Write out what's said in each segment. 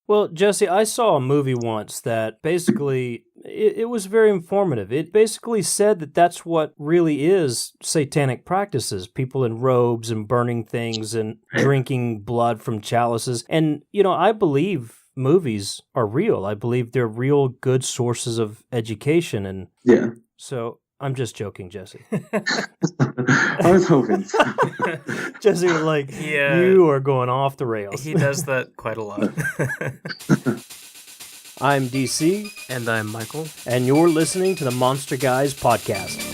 Well, Jesse, I saw a movie once that basically, it was very informative. It basically said that that's what really is satanic practices, people in robes and burning things and drinking blood from chalices. And, I believe movies are real. I believe they're real good sources of education. And Yeah. so I'm just joking, Jesse. I was hoping. Jesse was like, you are going off the rails. He does that quite a lot. I'm DC. And I'm Michael. And you're listening to the Monster Guys podcast.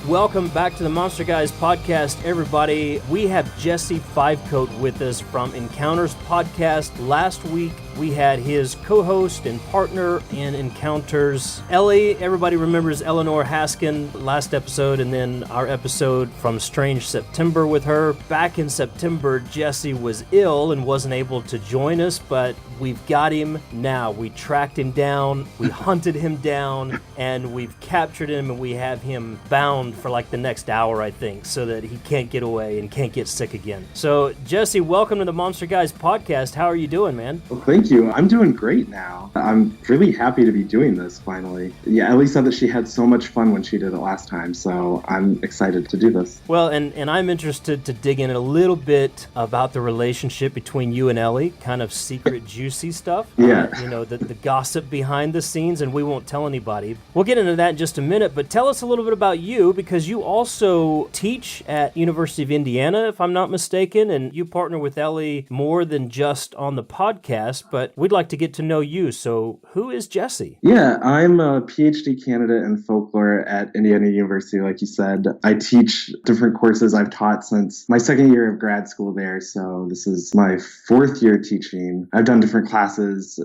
Welcome back to the Monster Guys podcast, everybody. We have Jesse Fivecoate with us from Encounters Podcast. Last week, we had his co-host and partner in Encounters, Ellie. Everybody remembers Eleanor Haskin last episode, and then our episode from Strange September with her. Back in September, Jesse was ill and wasn't able to join us, but we've got him now. We tracked him down, we hunted him down, and we've captured him, and we have him bound for like the next hour, I think, so that he can't get away and can't get sick again. So, Jesse, welcome to the Monster Guys podcast. How are you doing, man? Well, thank you. I'm doing great now. I'm really happy to be doing this finally. Yeah, Ellie said that she had so much fun when she did it last time, so I'm excited to do this. Well, and I'm interested to dig in a little bit about the relationship between you and Ellie, kind of secret, juicy stuff. Yeah. The gossip behind the scenes, and we won't tell anybody. We'll get into that in just a minute, but tell us a little bit about you, because you also teach at University of Indiana, if I'm not mistaken, and you partner with Ellie more than just on the podcast, but we'd like to get to know you. So who is Jesse? Yeah, I'm a PhD candidate in folklore at Indiana University, like you said. I teach different courses I've taught since my second year of grad school there, so this is my fourth year teaching. I've done different classes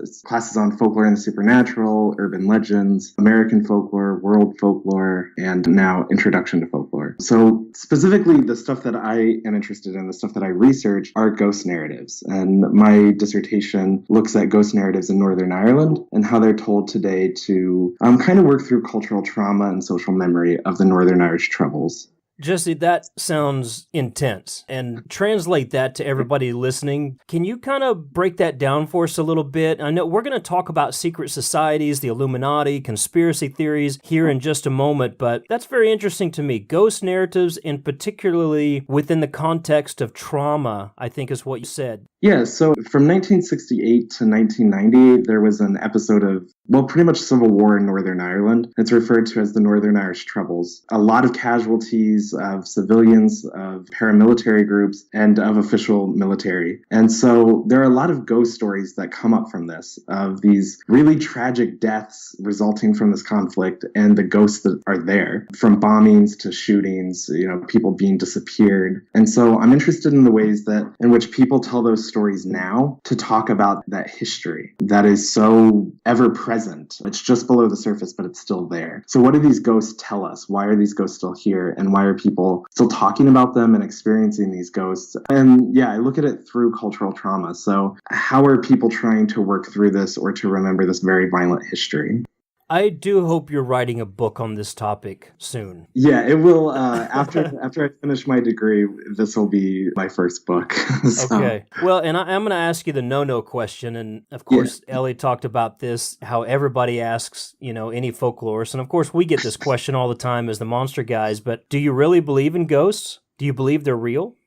on folklore and the supernatural, urban legends, American folklore, world folklore, and now introduction to folklore. So specifically, the stuff that I am interested in, the stuff that I research, are ghost narratives. And my dissertation looks at ghost narratives in Northern Ireland and how they're told today to kind of work through cultural trauma and social memory of the Northern Irish Troubles. Jesse, that sounds intense. And translate that to everybody listening. Can you kind of break that down for us a little bit? I know we're going to talk about secret societies, the Illuminati, conspiracy theories here in just a moment, but that's very interesting to me. Ghost narratives, and particularly within the context of trauma, I think is what you said. Yeah, so from 1968 to 1990, there was an episode of, pretty much civil war in Northern Ireland. It's referred to as the Northern Irish Troubles. A lot of casualties of civilians, of paramilitary groups, and of official military. And so there are a lot of ghost stories that come up from this, of these really tragic deaths resulting from this conflict and the ghosts that are there, from bombings to shootings, people being disappeared. And so I'm interested in the ways in which people tell those stories now to talk about that history that is so ever present. It's just below the surface, but it's still there. So what do these ghosts tell us? Why are these ghosts still here? And why are people still talking about them and experiencing these ghosts? And yeah, I look at it through cultural trauma. So how are people trying to work through this or to remember this very violent history? I do hope you're writing a book on this topic soon. Yeah, it will. After I finish my degree, this will be my first book. So. Okay. Well, and I'm going to ask you the no-no question. And of course, yeah. Ellie talked about this, how everybody asks, any folklorist. And of course, we get this question all the time as the Monster Guys. But do you really believe in ghosts? Do you believe they're real?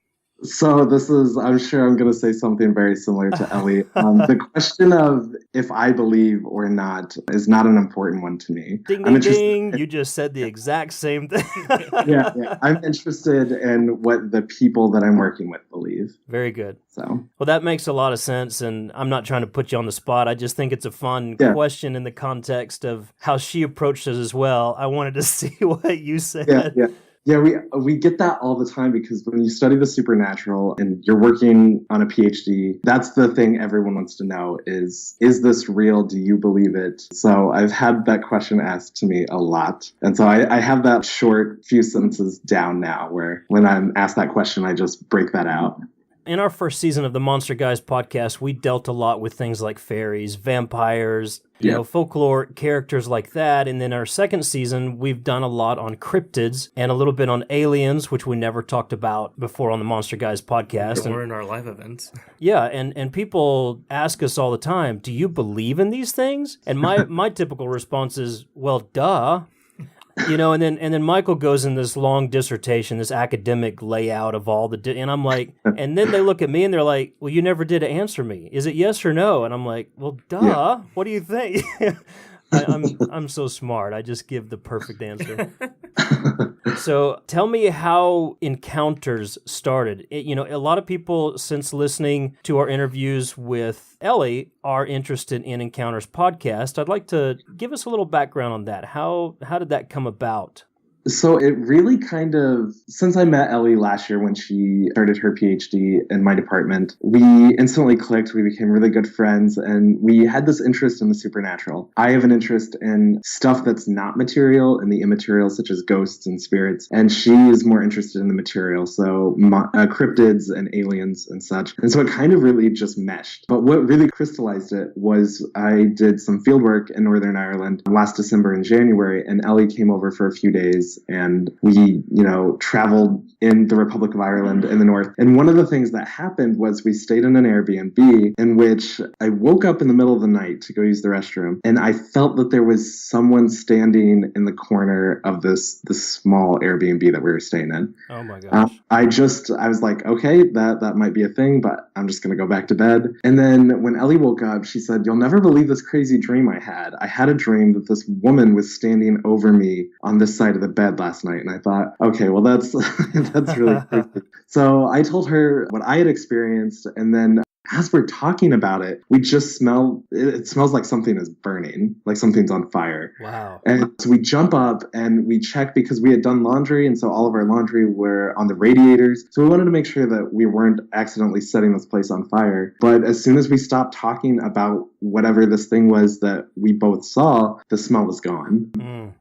So I'm sure I'm going to say something very similar to Ellie. The question of if I believe or not is not an important one to me. Ding, I'm ding, interested. ding. You just said the exact same thing. Yeah. I'm interested in what the people that I'm working with believe. Very good. So, well, that makes a lot of sense, and I'm not trying to put you on the spot. I just think it's a fun question in the context of how she approached it as well. I wanted to see what you said. Yeah, we get that all the time because when you study the supernatural and you're working on a PhD, that's the thing everyone wants to know is this real? Do you believe it? So I've had that question asked to me a lot. And so I have that short few sentences down now where when I'm asked that question, I just break that out. In our first season of the Monster Guys podcast, we dealt a lot with things like fairies, vampires, you know, folklore characters like that. And then our second season, we've done a lot on cryptids and a little bit on aliens, which we never talked about before on the Monster Guys podcast. Or in our live events. Yeah, and people ask us all the time, do you believe in these things? And my typical response is, well, duh. You know, and then Michael goes in this long dissertation, this academic layout of all and I'm like, and then they look at me and they're like, well, you never did answer me. Is it yes or no? And I'm like, well, duh. Yeah. What do you think? I'm so smart. I just give the perfect answer. So tell me how encounters started. You know, a lot of people, since listening to our interviews with Ellie, are interested in Encounters podcast. I'd like to give us a little background on that. How did that come about? So it really kind of, since I met Ellie last year when she started her PhD in my department, we instantly clicked. We became really good friends and we had this interest in the supernatural. I have an interest in stuff that's not material and the immaterial, such as ghosts and spirits. And she is more interested in the material, so cryptids and aliens and such. And so it kind of really just meshed. But what really crystallized it was I did some field work in Northern Ireland last December and January, and Ellie came over for a few days. And we, traveled in the Republic of Ireland in the north. And one of the things that happened was we stayed in an Airbnb in which I woke up in the middle of the night to go use the restroom. And I felt that there was someone standing in the corner of this small Airbnb that we were staying in. Oh my gosh. I was like, okay, that might be a thing, but I'm just going to go back to bed. And then when Ellie woke up, she said, you'll never believe this crazy dream I had. I had a dream that this woman was standing over me on this side of the bed last night. And I thought, okay, well, that's really crazy. So I told her what I had experienced, and then as we're talking about it, we just it smells like something is burning, like something's on fire. Wow. And so we jump up and we check because we had done laundry. And so all of our laundry were on the radiators. So we wanted to make sure that we weren't accidentally setting this place on fire. But as soon as we stopped talking about whatever this thing was that we both saw, the smell was gone.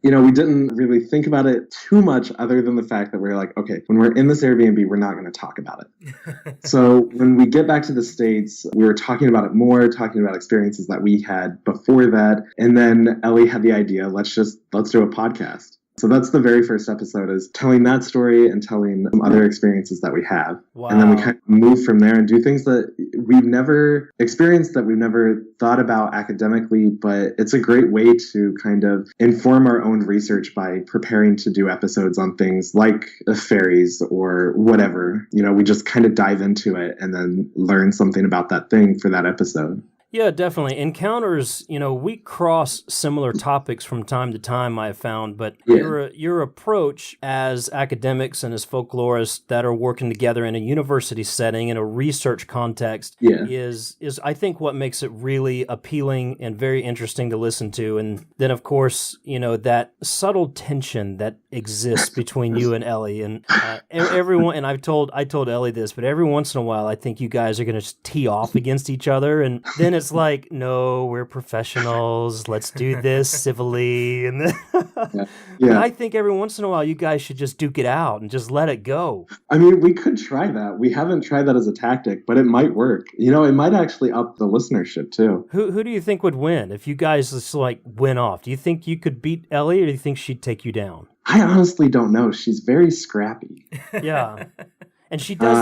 We didn't really think about it too much other than the fact that we were like, okay, when we're in this Airbnb, we're not going to talk about it. So when we get back to the States, we were talking about it more, talking about experiences that we had before that. And then Ellie had the idea, let's do a podcast. So that's the very first episode, is telling that story and telling some other experiences that we have. Wow. And then we kind of move from there and do things that we've never experienced, that we've never thought about academically, but it's a great way to kind of inform our own research by preparing to do episodes on things like fairies or whatever. We just kind of dive into it and then learn something about that thing for that episode. Yeah, definitely. Encounters, we cross similar topics from time to time, I have found, but your approach as academics and as folklorists that are working together in a university setting, in a research context, is I think what makes it really appealing and very interesting to listen to. And then, of course, that subtle tension that exists between you and Ellie. And everyone, and I told Ellie this, but every once in a while, I think you guys are going to tee off against each other, and then it's like, no, we're professionals. Let's do this civilly. And then I think every once in a while, you guys should just duke it out and just let it go. I mean, we could try that. We haven't tried that as a tactic, but it might work. It might actually up the listenership too. Who do you think would win if you guys just went off? Do you think you could beat Ellie, or do you think she'd take you down? I honestly don't know. She's very scrappy. Yeah. And she does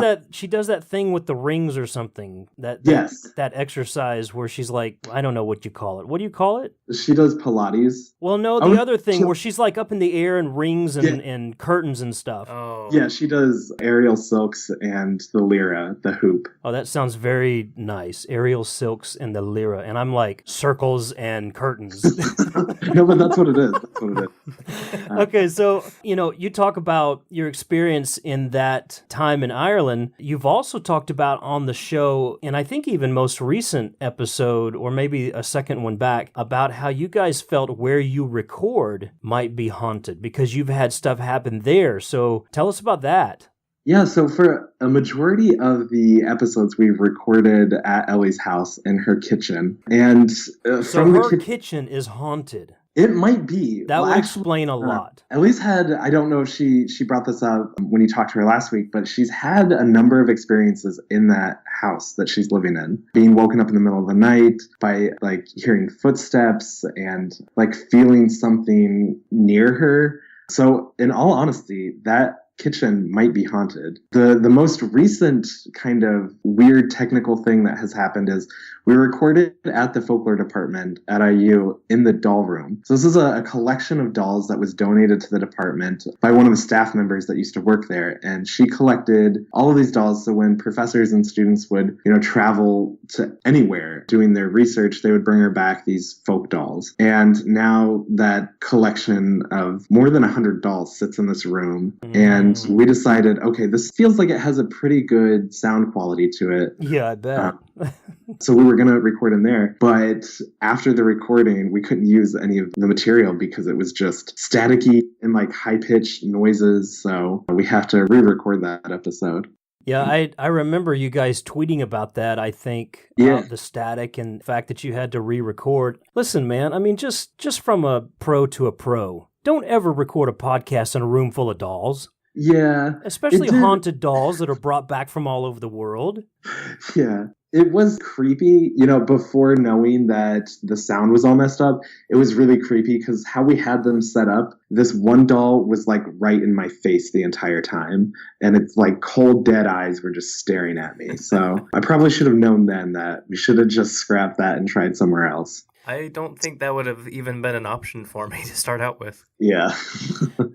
that thing with the rings or something. Yes. That exercise where she's like, I don't know what you call it. What do you call it? She does Pilates. Well, no, the other thing where she's like up in the air and rings and curtains and stuff. Oh. Yeah, she does aerial silks and the lyra, the hoop. Oh, that sounds very nice. Aerial silks and the lyra. And I'm like, circles and curtains. No, but that's what it is. That's what it is. Okay, so, you talk about your experience in that time in Ireland. You've also talked about on the show, and I think even most recent episode, or maybe a second one back, about how you guys felt where you record might be haunted because you've had stuff happen there. So tell us about that. Yeah, so for a majority of the episodes, we've recorded at Ellie's house in her kitchen. And so from her kitchen is haunted. It might be. That would explain a lot. Ellie's had, I don't know if she brought this up when you talked to her last week, but she's had a number of experiences in that house that she's living in. Being woken up in the middle of the night by like hearing footsteps and like feeling something near her. So in all honesty, that kitchen might be haunted. The most recent kind of weird technical thing that has happened is we recorded at the folklore department at IU in the doll room. So this is a collection of dolls that was donated to the department by one of the staff members that used to work there. And she collected all of these dolls. So when professors and students would, travel to anywhere doing their research, they would bring her back these folk dolls. And now that collection of more than 100 dolls sits in this room. And we decided, okay, this feels like it has a pretty good sound quality to it. Yeah, I bet. So we were going to record in there. But after the recording, we couldn't use any of the material because it was just staticky and like high-pitched noises. So we have to re-record that episode. Yeah, I remember you guys tweeting about that, I think, about the static and the fact that you had to re-record. Listen, man, I mean, just from a pro to a pro, don't ever record a podcast in a room full of dolls. Yeah. Especially haunted dolls that are brought back from all over the world. Yeah. It was creepy, before knowing that the sound was all messed up. It was really creepy because how we had them set up, this one doll was like right in my face the entire time. And it's like cold, dead eyes were just staring at me. So I probably should have known then that we should have just scrapped that and tried somewhere else. I don't think that would have even been an option for me to start out with. Yeah.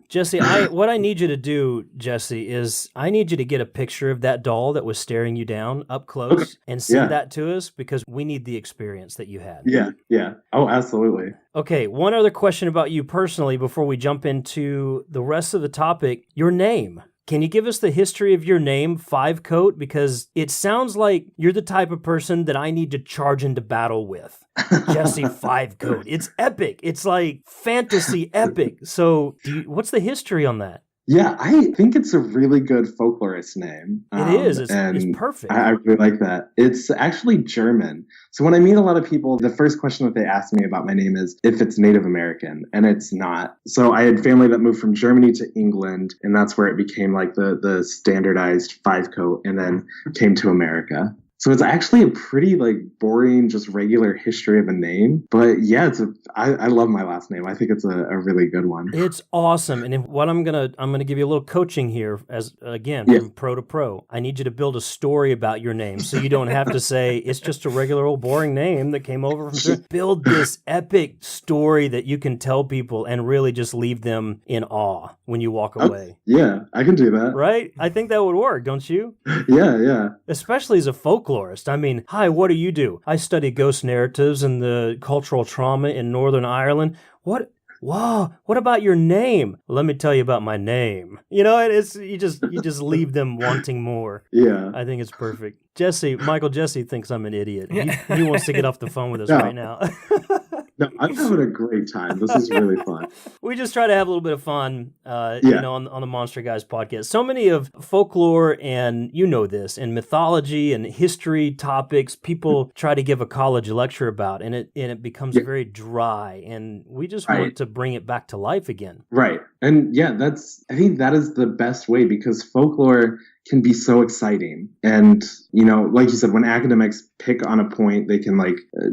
Jesse, what I need you to do, Jesse, is I need you to get a picture of that doll that was staring you down up close and send that to us because we need the experience that you had. Yeah. Oh, absolutely. Okay, one other question about you personally before we jump into the rest of the topic. Your name. Can you give us the history of your name, Fivecoate? Because it sounds like you're the type of person that I need to charge into battle with. Jesse Fivecoate. It's epic. It's like fantasy epic. So what's the history on that? Yeah, I think it's a really good folklorist name. It is. It's perfect. I really like that. It's actually German. So when I meet a lot of people, the first question that they ask me about my name is if it's Native American, and it's not. So I had family that moved from Germany to England, and that's where it became like the standardized Fivecoate, and then came to America. So it's actually a pretty like boring, just regular history of a name. But yeah, I love my last name. I think it's a really good one. It's awesome. And what I'm gonna give you a little coaching here from pro to pro. I need you to build a story about your name. So you don't have to say it's just a regular old boring name that came over from build this epic story that you can tell people and really just leave them in awe when you walk away. Yeah, I can do that. Right? I think that would work, don't you? Yeah. Especially as a folklorist. I mean, hi, what do you do? I study ghost narratives and the cultural trauma in Northern Ireland. What? Wow, what about your name? Let me tell you about my name. It's you just leave them wanting more. Yeah. I think it's perfect. Michael Jesse thinks I'm an idiot. He wants to get off the phone with us right now. No, I'm having a great time. This is really fun. We just try to have a little bit of fun, on the Monster Guys podcast. So many of folklore and and mythology and history topics people try to give a college lecture about, and it becomes very dry. And we just want to bring it back to life again. Right. And I think that is the best way because folklore can be so exciting. And, like you said, when academics pick on a point, they can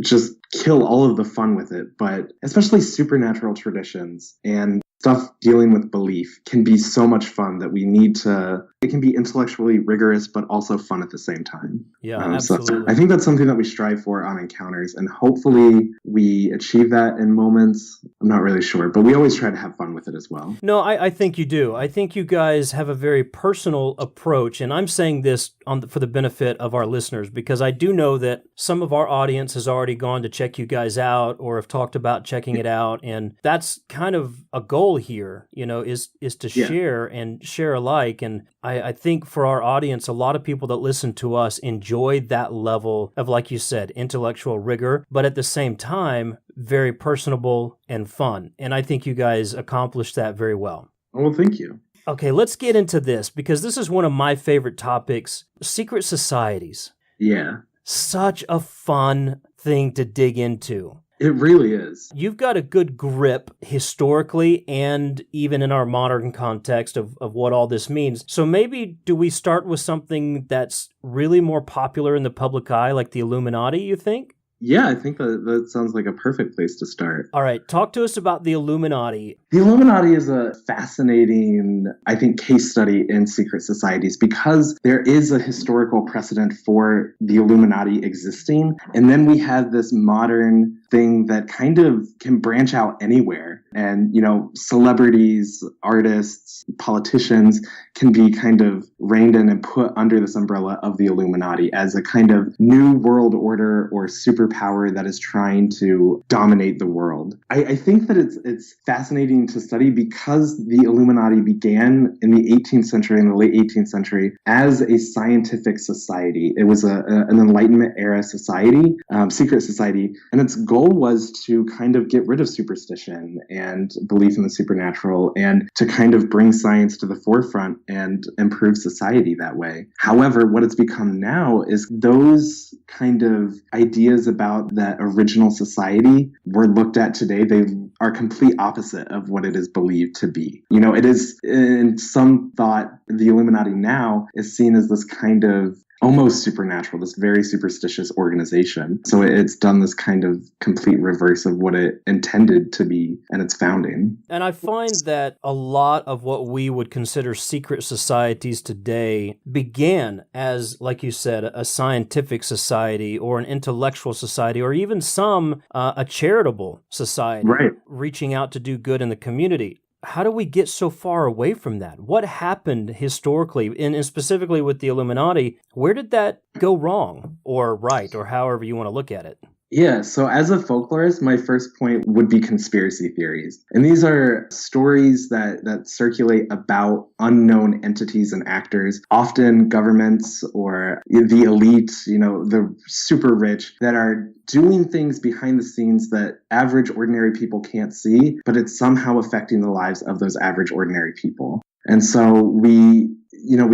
just kill all of the fun with it. But especially supernatural traditions and stuff dealing with belief can be so much fun that we need to it can be intellectually rigorous, but also fun at the same time. Yeah, So absolutely. I think that's something that we strive for on Encounters, and hopefully we achieve that in moments. I'm not really sure, but we always try to have fun with it as well. No, I think you do. I think you guys have a very personal approach, and I'm saying this for the benefit of our listeners, because I do know that some of our audience has already gone to check you guys out or have talked about checking it out, and that's kind of a goal here, is to share and share alike. And I think for our audience, a lot of people that listen to us enjoy that level of, like you said, intellectual rigor, but at the same time, very personable and fun. And I think you guys accomplished that very well. Well, thank you. Okay, let's get into this, because this is one of my favorite topics, secret societies. Yeah. Such a fun thing to dig into. It really is. You've got a good grip historically and even in our modern context of what all this means. So maybe do we start with something that's really more popular in the public eye, like the Illuminati, you think? Yeah, I think that sounds like a perfect place to start. All right, talk to us about the Illuminati. The Illuminati is a fascinating, I think, case study in secret societies because there is a historical precedent for the Illuminati existing. And then we have this modern thing that kind of can branch out anywhere. And, celebrities, artists, politicians can be kind of reined in and put under this umbrella of the Illuminati as a kind of new world order or superpower that is trying to dominate the world. I think that it's fascinating to study because the Illuminati began in the 18th century, in the late 18th century, as a scientific society. It was an Enlightenment era society, secret society, and its goal was to kind of get rid of superstition and belief in the supernatural and to kind of bring science to the forefront and improve society that way. However, what it's become now is those kind of ideas about that original society were looked at today. They are complete opposite of what it is believed to be. It is, in some thought, the Illuminati now is seen as this kind of almost supernatural, this very superstitious organization. So it's done this kind of complete reverse of what it intended to be in its founding. And I find that a lot of what we would consider secret societies today began as, like you said, a scientific society or an intellectual society, or even some a charitable society, right, reaching out to do good in the community. How do we get so far away from that? What happened historically, and specifically with the Illuminati? Where did that go wrong or right, or however you want to look at it? Yeah, so as a folklorist, my first point would be conspiracy theories. And these are stories that circulate about unknown entities and actors, often governments or the elite, the super rich, that are doing things behind the scenes that average ordinary people can't see, but it's somehow affecting the lives of those average ordinary people. And so we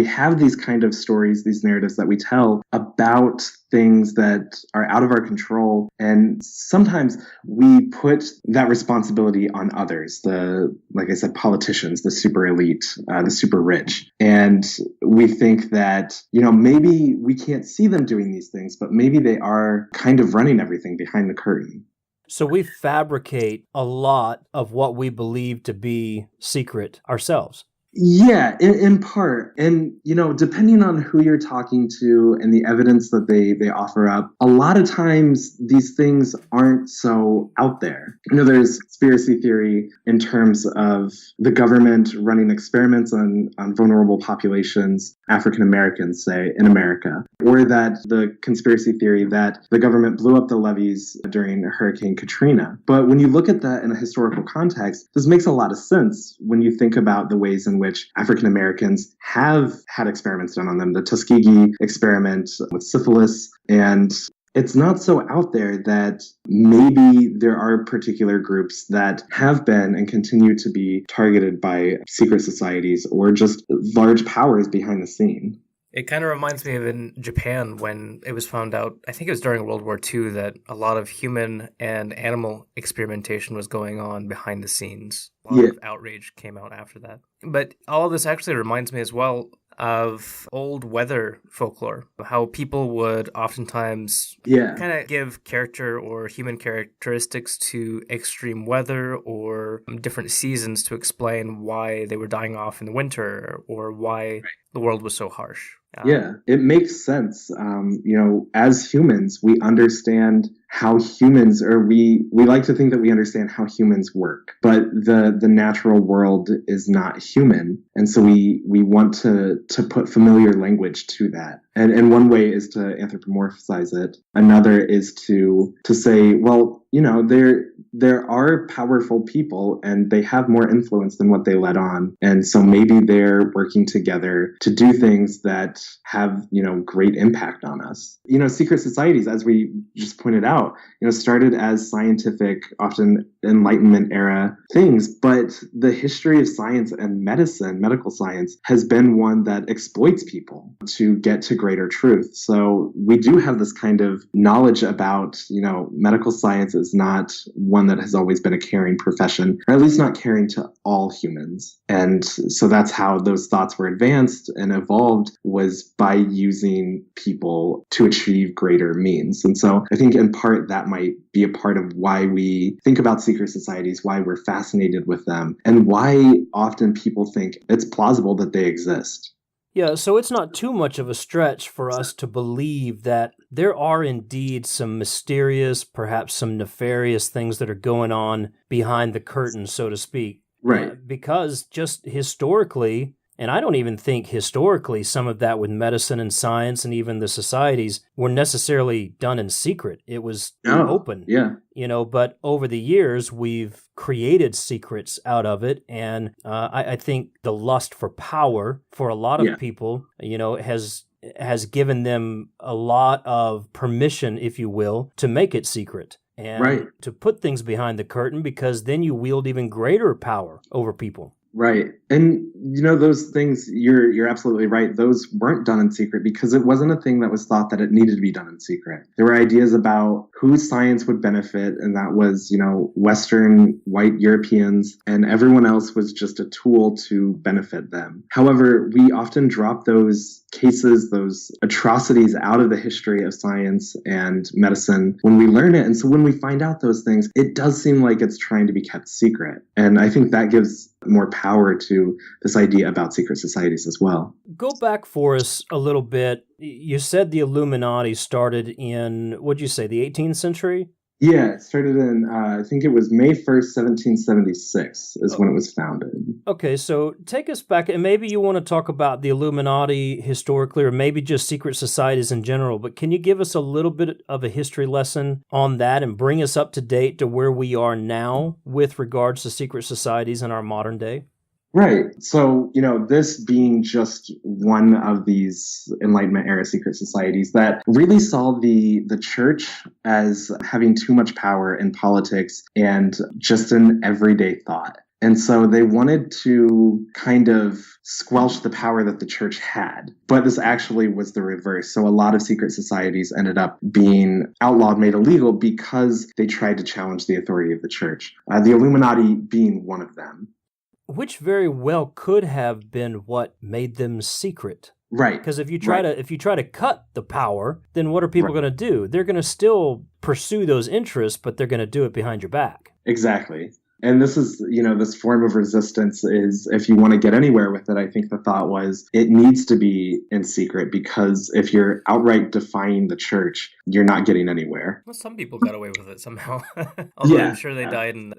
have these kind of stories, these narratives that we tell about things that are out of our control. And sometimes we put that responsibility on others, like I said, politicians, the super elite, the super rich. And we think that, maybe we can't see them doing these things, but maybe they are kind of running everything behind the curtain. So we fabricate a lot of what we believe to be secret ourselves. Yeah, in part. And, depending on who you're talking to and the evidence that they offer up, a lot of times these things aren't so out there. There's conspiracy theory in terms of the government running experiments on vulnerable populations, African Americans, say, in America, or that the conspiracy theory that the government blew up the levees during Hurricane Katrina. But when you look at that in a historical context, this makes a lot of sense when you think about the ways in which African Americans have had experiments done on them, the Tuskegee experiment with syphilis. And it's not so out there that maybe there are particular groups that have been and continue to be targeted by secret societies or just large powers behind the scene. It kind of reminds me of in Japan when it was found out, I think it was during World War II, that a lot of human and animal experimentation was going on behind the scenes. A lot of outrage came out after that. But all of this actually reminds me as well, of old weather folklore, how people would oftentimes Yeah. kind of give character or human characteristics to extreme weather or different seasons to explain why they were dying off in the winter or why the world was so harsh. Yeah, it makes sense. As humans, we understand how humans, or we like to think that we understand how humans work, but the natural world is not human, and so we want to put familiar language to that. And one way is to anthropomorphize it. Another is to say, well, there are powerful people and they have more influence than what they let on. And so maybe they're working together to do things that have, great impact on us. Secret societies, as we just pointed out, started as scientific, often Enlightenment era things, but the history of science and medicine, medical science, has been one that exploits people to get to greater truth. So we do have this kind of knowledge about, medical science is not one that has always been a caring profession, or at least not caring to all humans. And so that's how those thoughts were advanced and evolved, was by using people to achieve greater means. And so I think in part that might be a part of why we think about secret societies, why we're fascinated with them, and why often people think it's plausible that they exist. Yeah, so it's not too much of a stretch for us to believe that there are indeed some mysterious, perhaps some nefarious things that are going on behind the curtain, so to speak. Right. Because just historically, and I don't even think historically some of that with medicine and science and even the societies were necessarily done in secret. It was open. Yeah. But over the years, we've created secrets out of it. And I think the lust for power for a lot of people, has given them a lot of permission, if you will, to make it secret. And to put things behind the curtain, because then you wield even greater power over people. Right. And, those things, you're absolutely right. Those weren't done in secret because it wasn't a thing that was thought that it needed to be done in secret. There were ideas about who science would benefit, and that was, Western white Europeans, and everyone else was just a tool to benefit them. However, we often drop those cases, those atrocities out of the history of science and medicine when we learn it. And so when we find out those things, it does seem like it's trying to be kept secret. And I think that gives more power to this idea about secret societies as well. Go back for us a little bit. You said the Illuminati started in, what'd you say, the 18th century? Yeah, it started in, I think it was May 1st, 1776 is when it was founded. Okay, so take us back, and maybe you want to talk about the Illuminati historically, or maybe just secret societies in general, but can you give us a little bit of a history lesson on that and bring us up to date to where we are now with regards to secret societies in our modern day? Right. So, this being just one of these Enlightenment era secret societies that really saw the church as having too much power in politics and just an everyday thought. And so they wanted to kind of squelch the power that the church had. But this actually was the reverse. So a lot of secret societies ended up being outlawed, made illegal, because they tried to challenge the authority of the church. The Illuminati being one of them. Which very well could have been what made them secret. Right. Because if you try to cut the power, then what are people going to do? They're going to still pursue those interests, but they're going to do it behind your back. Exactly. And this is, this form of resistance is, if you want to get anywhere with it, I think the thought was it needs to be in secret, because if you're outright defying the church, you're not getting anywhere. Well, some people got away with it somehow. Although I'm sure they died and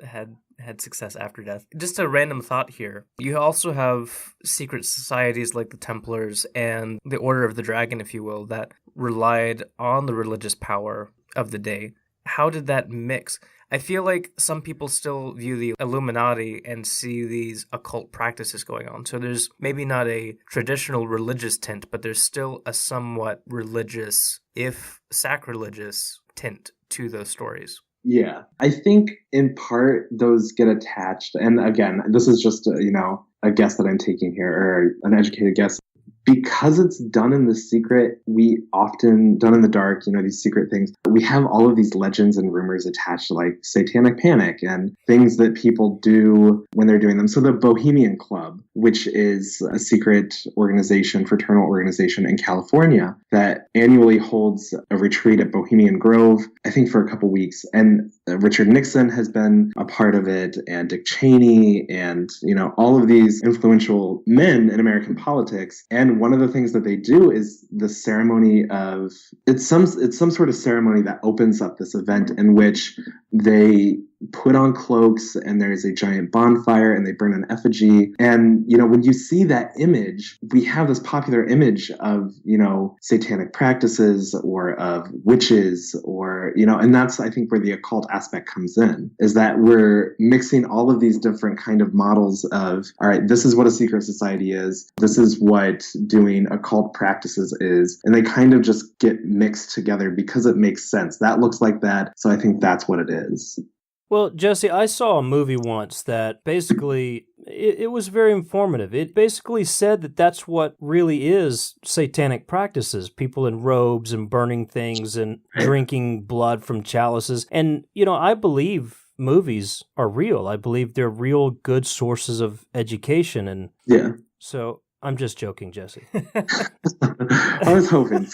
had success after death. Just a random thought here. You also have secret societies like the Templars and the Order of the Dragon, if you will, that relied on the religious power of the day. How did that mix? I feel like some people still view the Illuminati and see these occult practices going on. So there's maybe not a traditional religious tint, but there's still a somewhat religious, if sacrilegious, tint to those stories. Yeah, I think in part those get attached. And again, this is just, a guess that I'm taking here, or an educated guess. Because it's done in the secret, we often, done in the dark, these secret things, we have all of these legends and rumors attached to like satanic panic and things that people do when they're doing them. So the Bohemian Club which is a secret organization, fraternal organization in California that annually holds a retreat at Bohemian Grove, I think for a couple weeks. And Richard Nixon has been a part of it, and Dick Cheney, and, all of these influential men in American politics. And one of the things that they do is the ceremony of, it's some sort of ceremony that opens up this event in which they put on cloaks and there's a giant bonfire and they burn an effigy. And, when you see that image, we have this popular image of, satanic practices or of witches or, and that's, I think, where the occult aspect comes in, is that we're mixing all of these different kind of models of, all right, this is what a secret society is. This is what doing occult practices is. And they kind of just get mixed together because it makes sense. That looks like that. So I think that's what it is. Well, Jesse, I saw a movie once that basically, it was very informative. It basically said that that's what really is satanic practices, people in robes and burning things and drinking blood from chalices. And, I believe movies are real. I believe they're real good sources of education. And yeah. So I'm just joking, Jesse. I was hoping.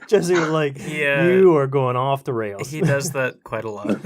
Jesse was like, you are going off the rails. He does that quite a lot.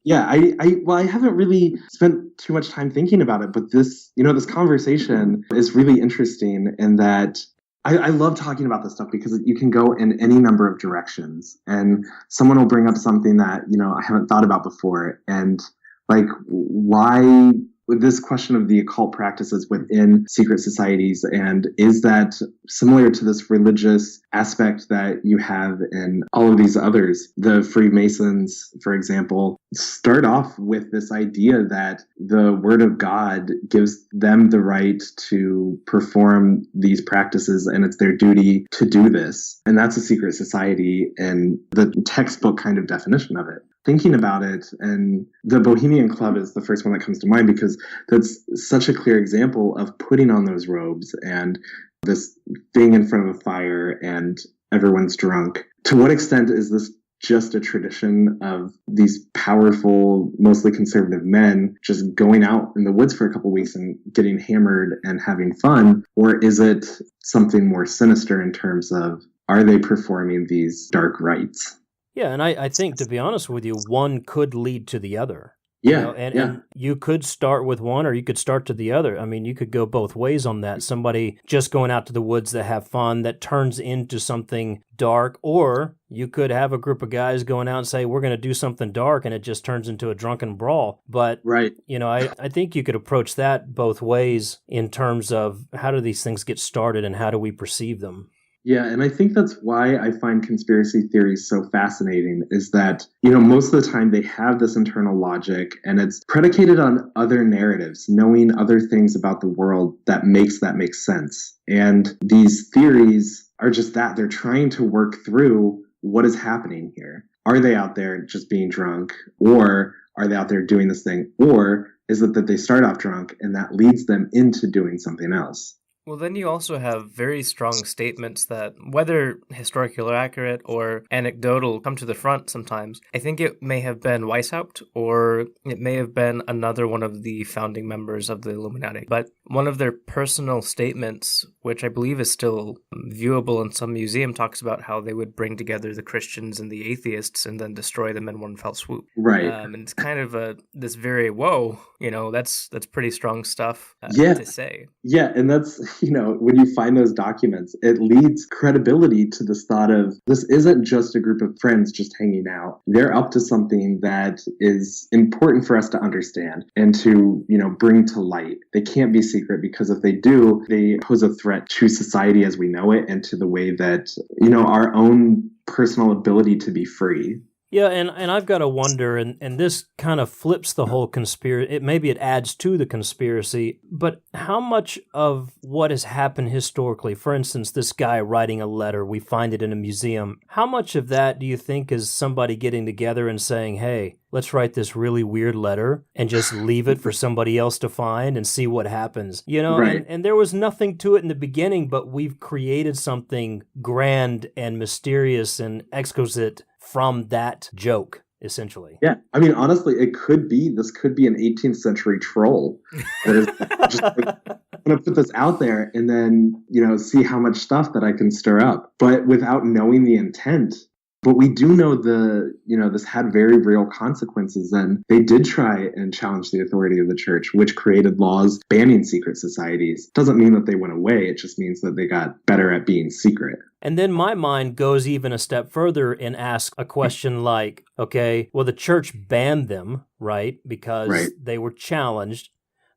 Yeah, I haven't really spent too much time thinking about it, but this conversation is really interesting in that I love talking about this stuff because you can go in any number of directions, and someone will bring up something that, I haven't thought about before. And like, why this question of the occult practices within secret societies, and is that similar to this religious aspect that you have in all of these others? The Freemasons, for example, start off with this idea that the word of God gives them the right to perform these practices, and it's their duty to do this. And that's a secret society and the textbook kind of definition of it. Thinking about it, and the Bohemian Club is the first one that comes to mind because that's such a clear example of putting on those robes and this thing in front of a fire and everyone's drunk. To what extent is this just a tradition of these powerful, mostly conservative men just going out in the woods for a couple weeks and getting hammered and having fun? Or is it something more sinister in terms of, are they performing these dark rites? Yeah, and I think, to be honest with you, one could lead to the other. Yeah, and you could start with one or you could start to the other. I mean, you could go both ways on that. Somebody just going out to the woods that have fun, that turns into something dark, or you could have a group of guys going out and say, we're going to do something dark, and it just turns into a drunken brawl. But, right. I think you could approach that both ways in terms of how do these things get started and how do we perceive them? Yeah, and I think that's why I find conspiracy theories so fascinating, is that, most of the time they have this internal logic and it's predicated on other narratives, knowing other things about the world that make sense. And these theories are just that. They're trying to work through what is happening here. Are they out there just being drunk? Or are they out there doing this thing? Or is it that they start off drunk and that leads them into doing something else? Well, then you also have very strong statements that, whether historical or accurate or anecdotal, come to the front sometimes. I think it may have been Weishaupt, or it may have been another one of the founding members of the Illuminati. But one of their personal statements, which I believe is still viewable in some museum, talks about how they would bring together the Christians and the atheists and then destroy them in one fell swoop. Right. And it's kind of this very, whoa, that's pretty strong stuff to say. Yeah, and that's, when you find those documents, it leads credibility to this thought of, this isn't just a group of friends just hanging out. They're up to something that is important for us to understand and to, bring to light. They can't be secret, because if they do, they pose a threat to society as we know it and to the way that, our own personal ability to be free. Yeah, and I've got to wonder, and this kind of flips the whole conspiracy. Maybe it adds to the conspiracy, but how much of what has happened historically, for instance, this guy writing a letter, we find it in a museum, how much of that do you think is somebody getting together and saying, hey, let's write this really weird letter and just leave it for somebody else to find and see what happens? Right. And there was nothing to it in the beginning, but we've created something grand and mysterious and exquisite from that joke. essentially. Yeah. I mean, honestly, this could be an 18th century troll that is just like, I'm going to put this out there and then, see how much stuff that I can stir up, but without knowing the intent. But we do know this had very real consequences, and they did try and challenge the authority of the church, which created laws banning secret societies. Doesn't mean that they went away. It just means that they got better at being secret. And then my mind goes even a step further and asks a question like, okay, well, the church banned them, right? Because they were challenged.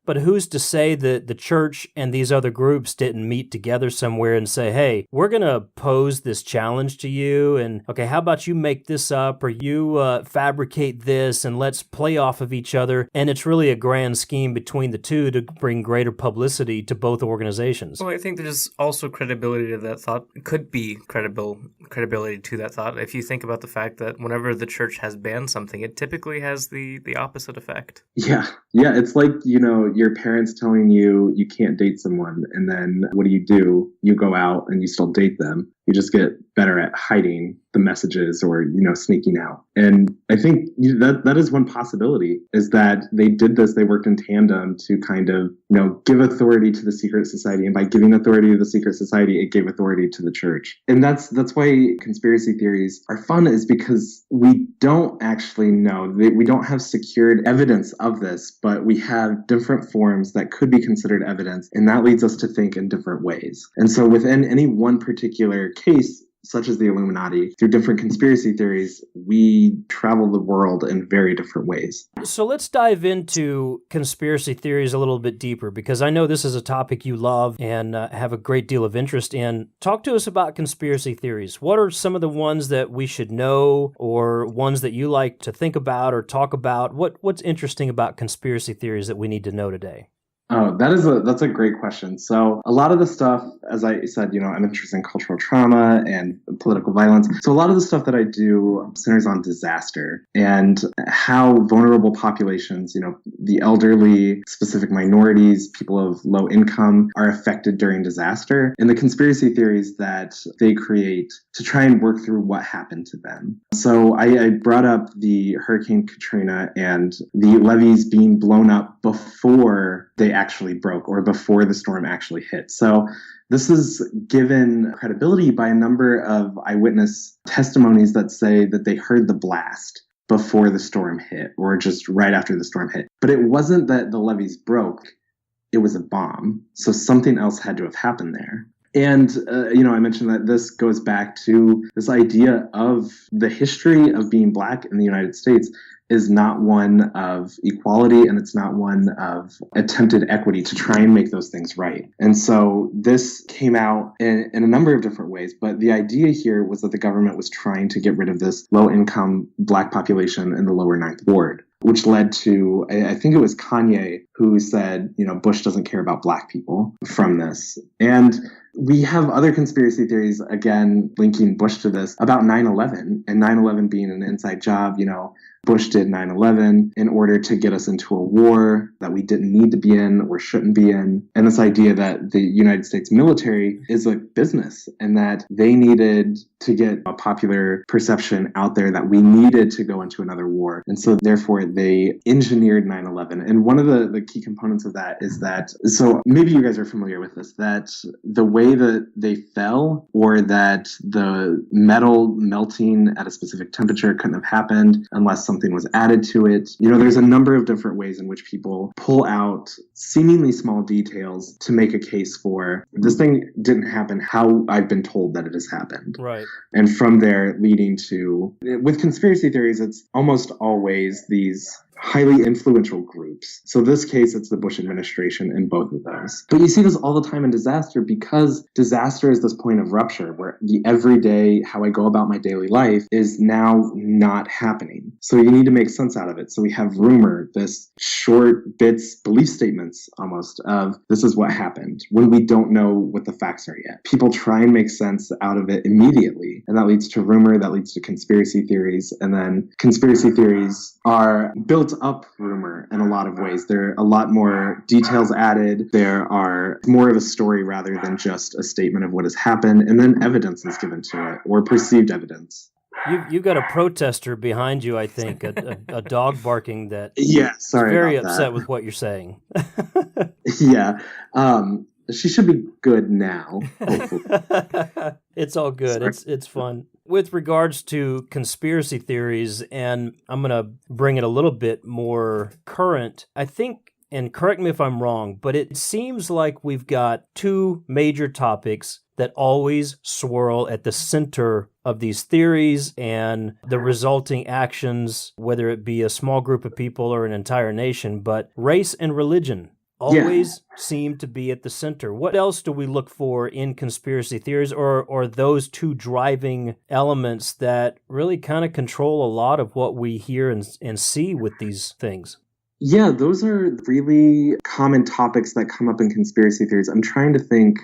But who's to say that the church and these other groups didn't meet together somewhere and say, hey, we're going to pose this challenge to you. And, okay, how about you make this up or you fabricate this and let's play off of each other. And it's really a grand scheme between the two to bring greater publicity to both organizations. Well, I think there's also credibility to that thought. It could be credibility to that thought. If you think about the fact that whenever the church has banned something, it typically has the opposite effect. Yeah. Yeah. It's like, your parents telling you can't date someone, and then what do? You go out and you still date them. You just get better at hiding the messages or, sneaking out. And I think that is one possibility, is that they did this. They worked in tandem to kind of, give authority to the secret society. And by giving authority to the secret society, it gave authority to the church. And that's why conspiracy theories are fun, is because we don't actually know. We don't have secured evidence of this, but we have different forms that could be considered evidence. And that leads us to think in different ways. And so within any one particular case, such as the Illuminati, through different conspiracy theories, we travel the world in very different ways. So let's dive into conspiracy theories a little bit deeper, because I know this is a topic you love and have a great deal of interest in. Talk to us about conspiracy theories. What are some of the ones that we should know, or ones that you like to think about or talk about? What's interesting about conspiracy theories that we need to know today? Oh, that's a great question. So a lot of the stuff, as I said, I'm interested in cultural trauma and political violence. So a lot of the stuff that I do centers on disaster and how vulnerable populations, the elderly, specific minorities, people of low income are affected during disaster, and the conspiracy theories that they create to try and work through what happened to them. So I brought up the Hurricane Katrina and the levees being blown up before they actually broke, or before the storm actually hit. So this is given credibility by a number of eyewitness testimonies that say that they heard the blast before the storm hit, or just right after the storm hit. But it wasn't that the levees broke, it was a bomb. So something else had to have happened there. And, I mentioned that this goes back to this idea of the history of being Black in the United States is not one of equality, and it's not one of attempted equity to try and make those things right. And so this came out in a number of different ways, but the idea here was that the government was trying to get rid of this low-income Black population in the lower Ninth Ward, which led to, I think it was Kanye who said, Bush doesn't care about Black people from this. And we have other conspiracy theories, again, linking Bush to this, about 9/11, and 9/11 being an inside job. Bush did 9/11 in order to get us into a war that we didn't need to be in or shouldn't be in. And this idea that the United States military is a business, and that they needed to get a popular perception out there that we needed to go into another war. And so therefore they engineered 9/11. And one of the key components of that is that, so maybe you guys are familiar with this, that the way that they fell, or that the metal melting at a specific temperature couldn't have happened unless something was added to it. There's a number of different ways in which people pull out seemingly small details to make a case for this thing didn't happen how I've been told that it has happened. Right. And from there leading to, with conspiracy theories, it's almost always these highly influential groups. So in this case, it's the Bush administration in both of those. But you see this all the time in disaster, because disaster is this point of rupture where the everyday, how I go about my daily life is now not happening. So you need to make sense out of it. So we have rumor, this short bits, belief statements almost of this is what happened, when we don't know what the facts are yet. People try and make sense out of it immediately. And that leads to rumor, that leads to conspiracy theories. And then conspiracy theories are built up rumor in a lot of ways. There are a lot more details added. There are more of a story rather than just a statement of what has happened. And then evidence is given to it, or perceived evidence. You got a protester behind you, I think, a dog barking that Yeah, sorry is very about upset that. with what you're saying. Yeah. She should be good now, hopefully. It's all good. Sorry. It's fun. With regards to conspiracy theories, and I'm going to bring it a little bit more current, I think, and correct me if I'm wrong, but it seems like we've got two major topics that always swirl at the center of these theories and the resulting actions, whether it be a small group of people or an entire nation, but race and religion always seem to be at the center. What else do we look for in conspiracy theories, or those two driving elements that really kind of control a lot of what we hear and see with these things? Yeah, those are really common topics that come up in conspiracy theories. I'm trying to think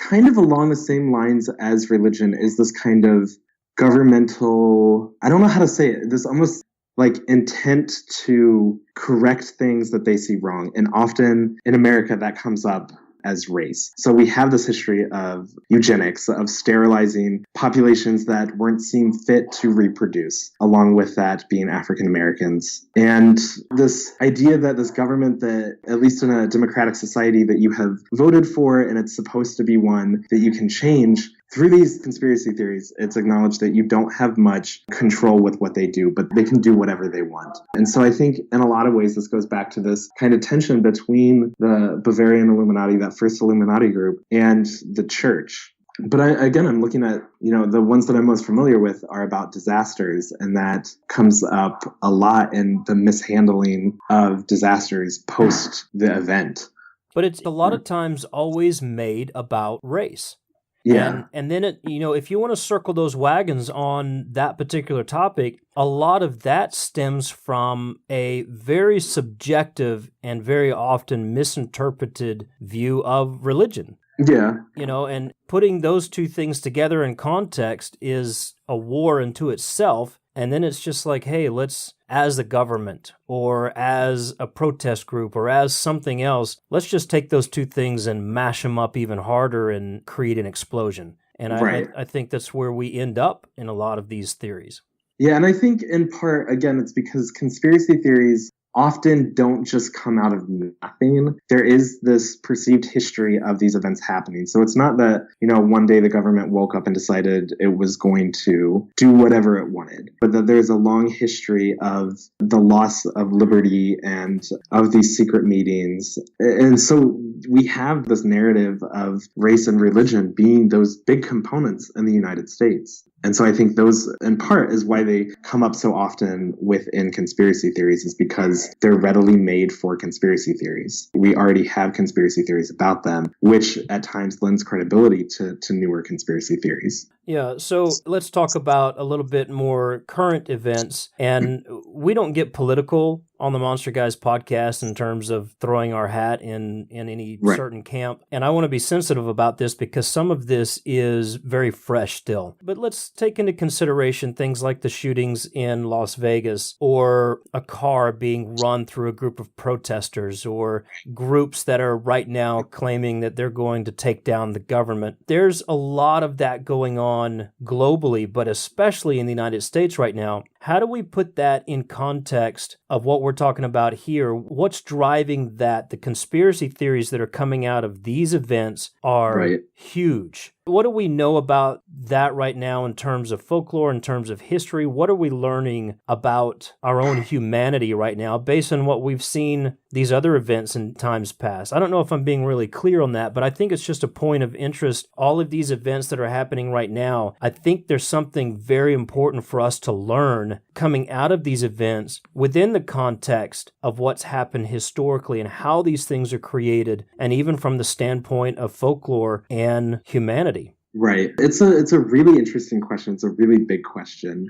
kind of along the same lines as religion is this kind of governmental, I don't know how to say it, this almost like intent to correct things that they see wrong. And often in America, that comes up as race. So we have this history of eugenics, of sterilizing populations that weren't seen fit to reproduce, along with that being African Americans. And this idea that this government that, at least in a democratic society, that you have voted for and it's supposed to be one that you can change, through these conspiracy theories, it's acknowledged that you don't have much control with what they do, but they can do whatever they want. And so I think in a lot of ways, this goes back to this kind of tension between the Bavarian Illuminati, that first Illuminati group, and the church. But I'm looking at, the ones that I'm most familiar with are about disasters, and that comes up a lot in the mishandling of disasters post the event. But it's a lot of times always made about race. Yeah. And then, if you want to circle those wagons on that particular topic, a lot of that stems from a very subjective and very often misinterpreted view of religion. Yeah. And putting those two things together in context is a war unto itself. And then it's just like, hey, let's, as the government or as a protest group or as something else, let's just take those two things and mash them up even harder and create an explosion. And I think that's where we end up in a lot of these theories. Yeah, and I think in part, again, it's because conspiracy theories often don't just come out of nothing. There is this perceived history of these events happening. So it's not that, one day the government woke up and decided it was going to do whatever it wanted, but that there's a long history of the loss of liberty and of these secret meetings. And so we have this narrative of race and religion being those big components in the United States. And so I think those, in part, is why they come up so often within conspiracy theories, is because they're readily made for conspiracy theories. We already have conspiracy theories about them, which at times lends credibility to newer conspiracy theories. Yeah, so let's talk about a little bit more current events. And we don't get political on the Monster Guys podcast in terms of throwing our hat in any certain camp. And I want to be sensitive about this because some of this is very fresh still. But let's take into consideration things like the shootings in Las Vegas, or a car being run through a group of protesters, or groups that are right now claiming that they're going to take down the government. There's a lot of that going on globally, but especially in the United States right now. How do we put that in context of what we're talking about here? What's driving that? The conspiracy theories that are coming out of these events are huge. What do we know about that right now in terms of folklore, in terms of history? What are we learning about our own humanity right now based on what we've seen these other events in times past? I don't know if I'm being really clear on that, but I think it's just a point of interest. All of these events that are happening right now, I think there's something very important for us to learn coming out of these events within the context of what's happened historically and how these things are created, and even from the standpoint of folklore and humanity. Right. It's a really interesting question. It's a really big question.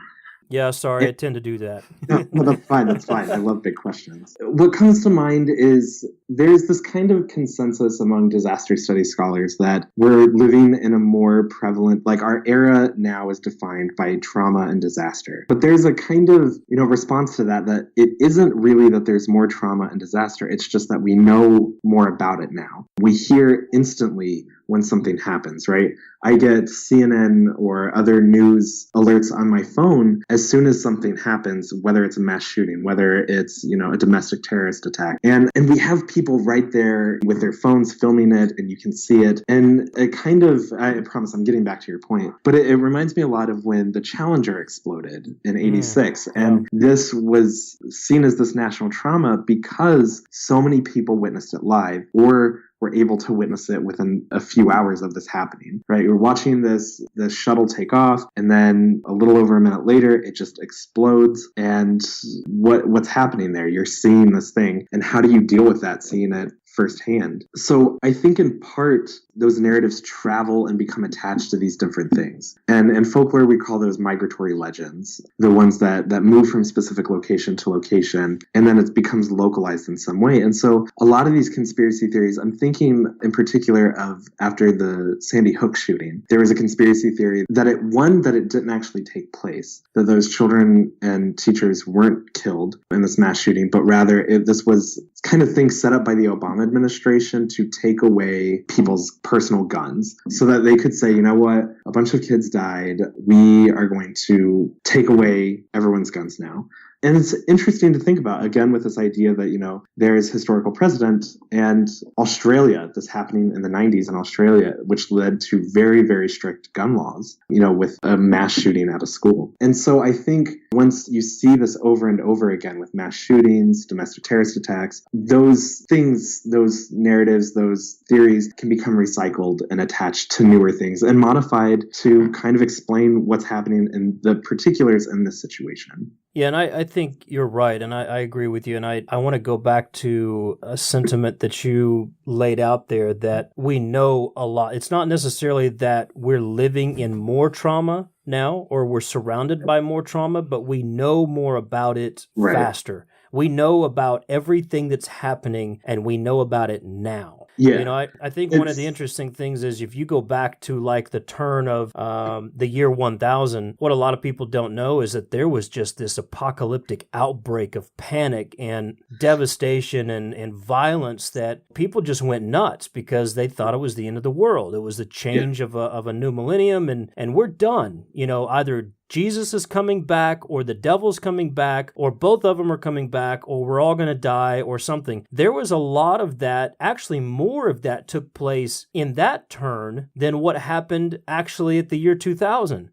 Yeah, sorry, I tend to do that. No, that's fine. That's fine. I love big questions. What comes to mind is there's this kind of consensus among disaster studies scholars that we're living in a more prevalent, like our era now is defined by trauma and disaster. But there's a kind of, response to that it isn't really that there's more trauma and disaster. It's just that we know more about it now. We hear instantly when something happens, right? I get CNN or other news alerts on my phone as soon as something happens, whether it's a mass shooting, whether it's, a domestic terrorist attack. And we have people right there with their phones filming it, and you can see it. And it kind of, I promise I'm getting back to your point, but it reminds me a lot of when the Challenger exploded in 86. And this was seen as this national trauma because so many people witnessed it live or were able to witness it within a few hours of this happening, right? You're watching this shuttle take off, and then a little over a minute later, it just explodes. And what's happening there? You're seeing this thing, and how do you deal with that, seeing it firsthand? So I think in part, those narratives travel and become attached to these different things. And in folklore, we call those migratory legends, the ones that move from specific location to location, and then it becomes localized in some way. And so a lot of these conspiracy theories, I'm thinking in particular of after the Sandy Hook shooting, there was a conspiracy theory that it didn't actually take place, that those children and teachers weren't killed in this mass shooting, but rather this was kind of thing set up by the Obama administration to take away people's personal guns so that they could say, you know what, a bunch of kids died. We are going to take away everyone's guns now. And it's interesting to think about, again, with this idea that, there is historical precedent, and Australia, this happening in the 90s in Australia, which led to very, very strict gun laws, with a mass shooting at a school. And so I think once you see this over and over again with mass shootings, domestic terrorist attacks, those things, those narratives, those theories can become recycled and attached to newer things and modified to kind of explain what's happening in the particulars in this situation. Yeah, and I think you're right, and I agree with you, and I want to go back to a sentiment that you laid out there, that we know a lot. It's not necessarily that we're living in more trauma now or we're surrounded by more trauma, but we know more about it faster. We know about everything that's happening, and we know about it now. Yeah. I think one of the interesting things is if you go back to like the turn of the year 1000, what a lot of people don't know is that there was just this apocalyptic outbreak of panic and devastation and violence that people just went nuts because they thought it was the end of the world. It was the change of a new millennium, and we're done. Either Jesus is coming back, or the devil's coming back, or both of them are coming back, or we're all going to die, or something. There was a lot of that, actually more of that took place in that turn than what happened actually at the year 2000.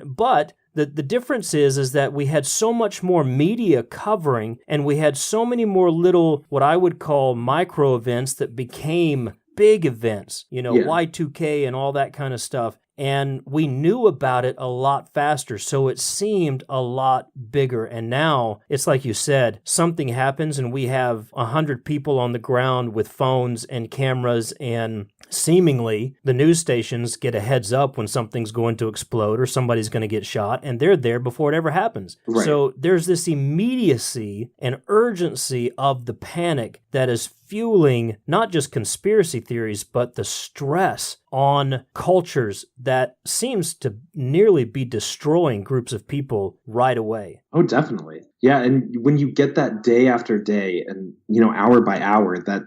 But the difference is that we had so much more media covering, and we had so many more little, what I would call micro events that became big events, Y2K and all that kind of stuff. And we knew about it a lot faster, so it seemed a lot bigger. And now, it's like you said, something happens and we have 100 people on the ground with phones and cameras, and seemingly the news stations get a heads up when something's going to explode or somebody's going to get shot, and they're there before it ever happens. Right. So there's this immediacy and urgency of the panic that is fueling not just conspiracy theories, but the stress on cultures that seems to nearly be destroying groups of people right away. Oh, definitely. Yeah. And when you get that day after day and, hour by hour, that,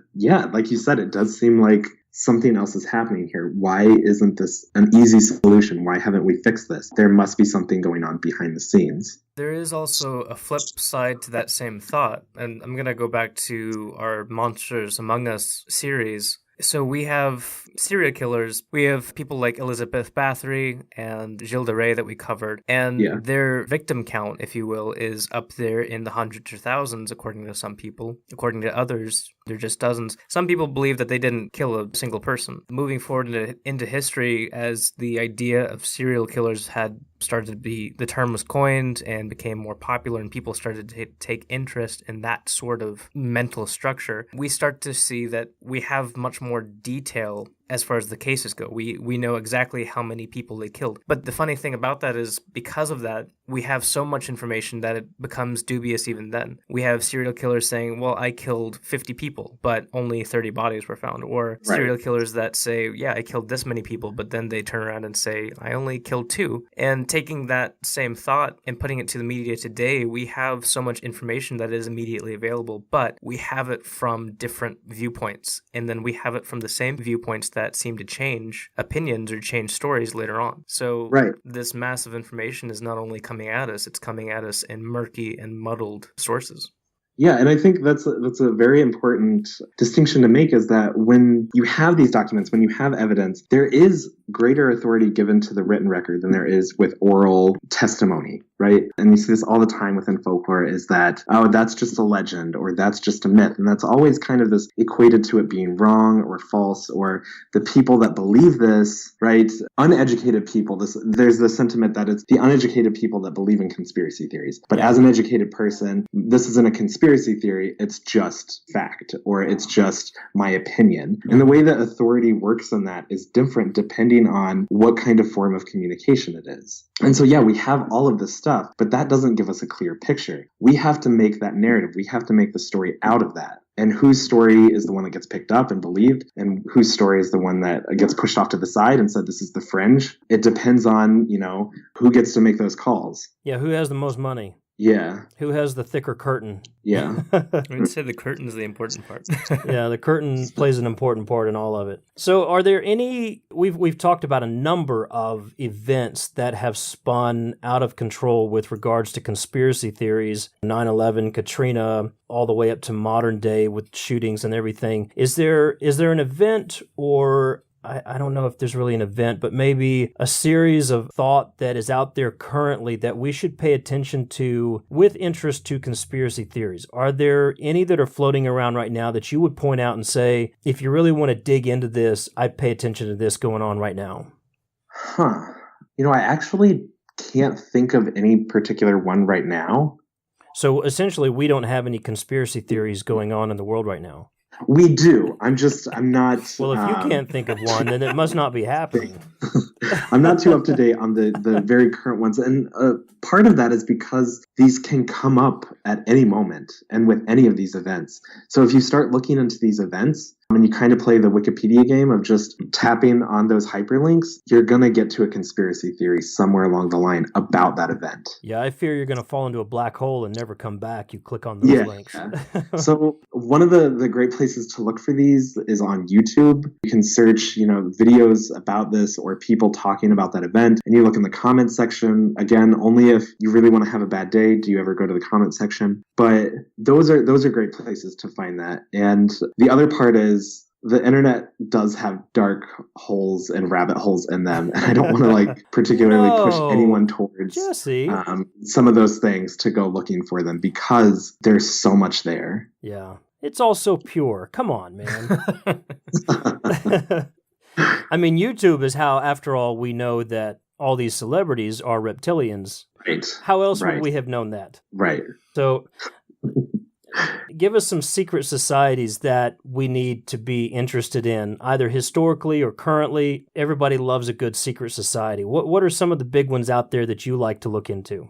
like you said, it does seem like something else is happening here. Why isn't this an easy solution? Why haven't we fixed this? There must be something going on behind the scenes. There is also a flip side to that same thought. And I'm going to go back to our Monsters Among Us series. So we have serial killers. We have people like Elizabeth Bathory and Gilles de Rais that we covered. And their victim count, if you will, is up there in the hundreds or thousands, according to some people. According to others, they're just dozens. Some people believe that they didn't kill a single person. Moving forward into history, as the idea of serial killers had started to be, the term was coined and became more popular, and people started to take interest in that sort of mental structure, we start to see that we have much more detail as far as the cases go. We know exactly how many people they killed. But the funny thing about that is because of that, we have so much information that it becomes dubious even then. We have serial killers saying, well, I killed 50 people, but only 30 bodies were found. Or serial killers that say, yeah, I killed this many people, but then they turn around and say, I only killed 2. And taking that same thought and putting it to the media today, we have so much information that is immediately available, but we have it from different viewpoints. And then we have it from the same viewpoints that seem to change opinions or change stories later on. So this massive information is not only coming at us, it's coming at us in murky and muddled sources. Yeah, and I think that's a very important distinction to make, is that when you have these documents, when you have evidence, there is greater authority given to the written record than there is with oral testimony, right? And you see this all the time within folklore, is that, oh, that's just a legend, or that's just a myth. And that's always kind of this equated to it being wrong or false, or the people that believe this, right? Uneducated people, there's the sentiment that it's the uneducated people that believe in conspiracy theories. But as an educated person, this isn't a conspiracy theory, it's just fact, or it's just my opinion. And the way that authority works on that is different depending on what kind of form of communication it is. And so, yeah, we have all of this stuff, but that doesn't give us a clear picture. We have to make that narrative. We have to make the story out of that. And whose story is the one that gets picked up and believed, and whose story is the one that gets pushed off to the side and said, this is the fringe. It depends on, who gets to make those calls. Yeah, who has the most money? Yeah. Who has the thicker curtain? Yeah. I would say the curtain is the important part. Yeah, the curtain plays an important part in all of it. So are there any, we've talked about a number of events that have spun out of control with regards to conspiracy theories, 9/11, Katrina, all the way up to modern day with shootings and everything. Is there an event, or I don't know if there's really an event, but maybe a series of thought that is out there currently that we should pay attention to with interest to conspiracy theories? Are there any that are floating around right now that you would point out and say, if you really want to dig into this, I'd pay attention to this going on right now? I actually can't think of any particular one right now. So essentially, we don't have any conspiracy theories going on in the world right now. We do. I'm not. Well, if you can't think of one, then it must not be happening. I'm not too up to date on the very current ones. And part of that is because these can come up at any moment and with any of these events. So if you start looking into these events and you kind of play the Wikipedia game of just tapping on those hyperlinks, you're going to get to a conspiracy theory somewhere along the line about that event. Yeah, I fear you're going to fall into a black hole and never come back. You click on those links. So one of the great places to look for these is on YouTube. You can search, videos about this or people talking about that event, and you look in the comment section. Again, only if you really want to have a bad day do you ever go to the comment section. But those are great places to find that. And the other part is the internet does have dark holes and rabbit holes in them. And I don't want to particularly push anyone towards some of those things to go looking for them, because there's so much there. Yeah. It's all so pure. Come on, man. I mean, YouTube is how, after all, we know that all these celebrities are reptilians. Right. How else would we have known that? Right. So give us some secret societies that we need to be interested in, either historically or currently. Everybody loves a good secret society. What are some of the big ones out there that you like to look into?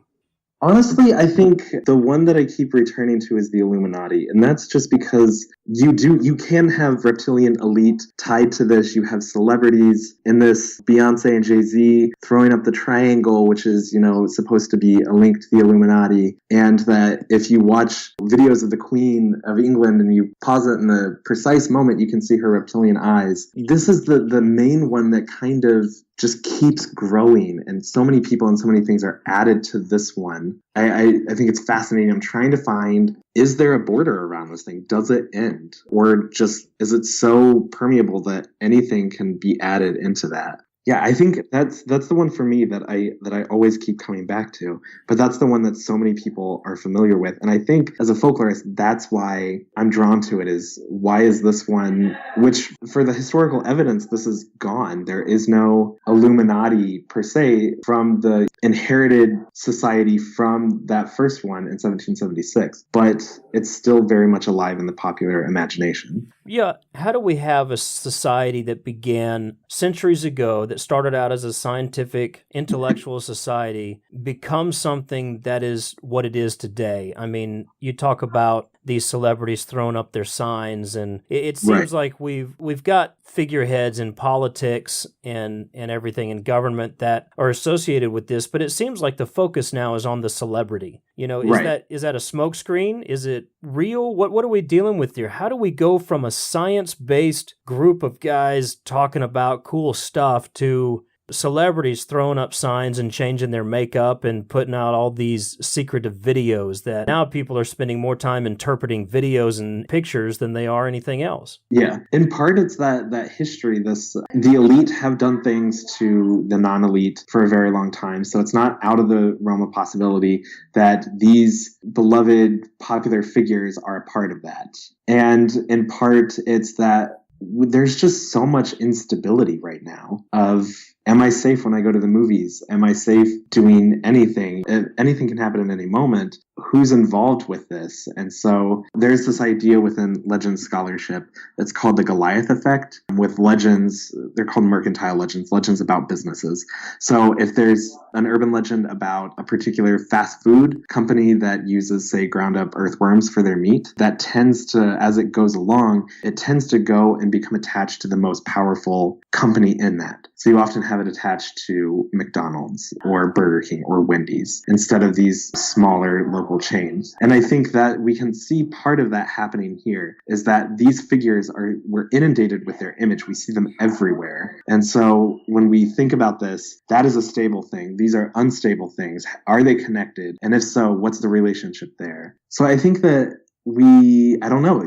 Honestly, I think the one that I keep returning to is the Illuminati. And that's just because you can have reptilian elite tied to this. You have celebrities in this, Beyonce and Jay-Z throwing up the triangle, which is, supposed to be a link to the Illuminati. And that if you watch videos of the Queen of England and you pause it in the precise moment, you can see her reptilian eyes. This is the main one that kind of just keeps growing, and so many people and so many things are added to this one. I think it's fascinating. I'm trying to find, is there a border around this thing? Does it end? Or just, is it so permeable that anything can be added into that? Yeah, I think that's the one for me that I always keep coming back to. But that's the one that so many people are familiar with. And I think as a folklorist, that's why I'm drawn to it, is why is this one, which for the historical evidence, this is gone. There is no Illuminati per se from the inherited society from that first one in 1776. But it's still very much alive in the popular imagination. Yeah, how do we have a society that began centuries ago, that started out as a scientific, intellectual society, become something that is what it is today? I mean, you talk about these celebrities throwing up their signs, and it seems like we've got figureheads in politics and everything in government that are associated with this, but it seems like the focus now is on the celebrity. You know, is that a smokescreen? Is it real? What are we dealing with here? How do we go from a science-based group of guys talking about cool stuff to celebrities throwing up signs and changing their makeup and putting out all these secretive videos that now people are spending more time interpreting videos and pictures than they are anything else? Yeah. In part, it's that history. The elite have done things to the non-elite for a very long time. So it's not out of the realm of possibility that these beloved popular figures are a part of that. And in part, it's that there's just so much instability right now of, am I safe when I go to the movies? Am I safe doing anything? Anything can happen at any moment. Who's involved with this? And so there's this idea within legend scholarship that's called the Goliath effect. With legends, they're called mercantile legends about businesses. So if there's an urban legend about a particular fast food company that uses, say, ground up earthworms for their meat, that tends to, as it goes along, it tends to go and become attached to the most powerful company in that. So you often have it attached to McDonald's or Burger King or Wendy's instead of these smaller local chains. And I think that we can see part of that happening here is that these figures we're inundated with their image. We see them everywhere. And so when we think about this, that is a stable thing. These are unstable things. Are they connected? And if so, what's the relationship there? So I think that I don't know,